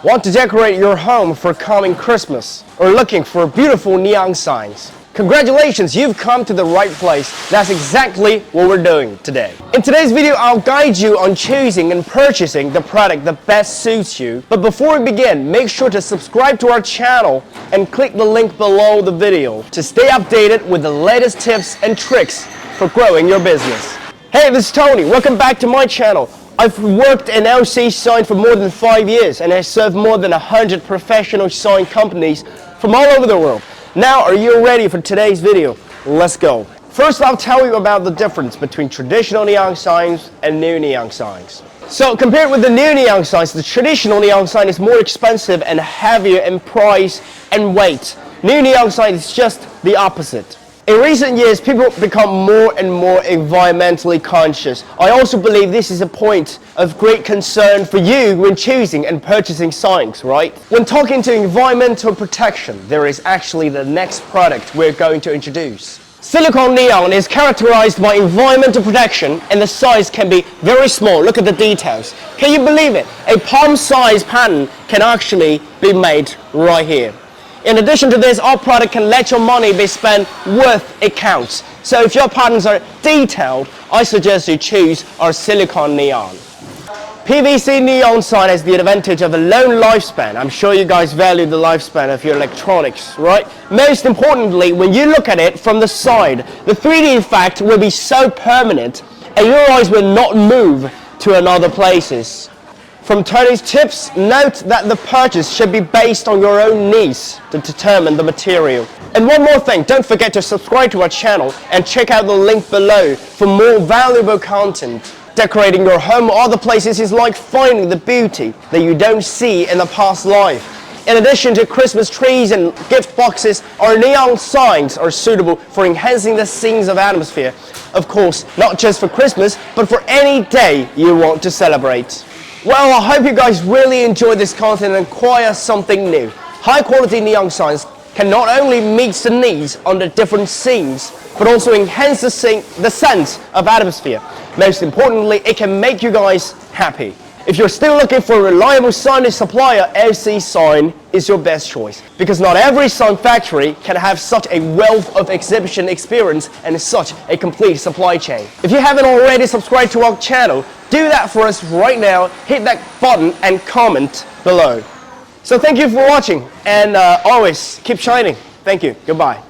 Want to decorate your home for coming Christmas or looking for beautiful neon signs? Congratulations, you've come to the right place. That's exactly what we're doing today. In today's video, I'll guide you on choosing and purchasing the product that best suits you. But before we begin, make sure to subscribe to our channel and click the link below the video to stay updated with the latest tips and tricks for growing your business. Hey, this is Tony. Welcome back to my channel. I've worked in LC sign for more than 5 years and I serve more than 100 professional sign companies from all over the world. Now, are you ready for today's video? Let's go. First, I'll tell you about the difference between traditional neon signs and new neon signs. So, compared with the new neon signs, the traditional neon sign is more expensive and heavier in price and weight. New neon sign is just the opposite. In recent years, people become more and more environmentally conscious. I also believe this is a point of great concern for you when choosing and purchasing signs, right? When talking to environmental protection, there is actually the next product we're going to introduce. Silicone neon is characterized by environmental protection and the size can be very small. Look at the details. Can you believe it? A palm-sized pattern can actually be made right here. In addition to this, our product can let your money be spent worth it counts. So if your patterns are detailed, I suggest you choose our silicone neon. PVC neon sign has the advantage of a long lifespan. I'm sure you guys value the lifespan of your electronics, right? Most importantly, when you look at it from the side, the 3D effect will be so permanent and your eyes will not move to another places. From Tony's tips, note that the purchase should be based on your own needs to determine the material. And one more thing, don't forget to subscribe to our channel and check out the link below for more valuable content. Decorating your home or other places is like finding the beauty that you don't see in the past life. In addition to Christmas trees and gift boxes, our neon signs are suitable for enhancing the scenes of atmosphere. Of course, not just for Christmas, but for any day you want to celebrate. Well, I hope you guys really enjoyed this content and acquire something new. High quality neon signs can not only meet the needs under different scenes, but also enhance the sense of atmosphere. Most importantly, it can make you guys happy. If you're still looking for a reliable signage supplier, LC Sign is your best choice. Because not every sign factory can have such a wealth of exhibition experience and such a complete supply chain. If you haven't already subscribed to our channel, do that for us right now. Hit that button and comment below. So thank you for watching and always keep shining. Thank you. Goodbye.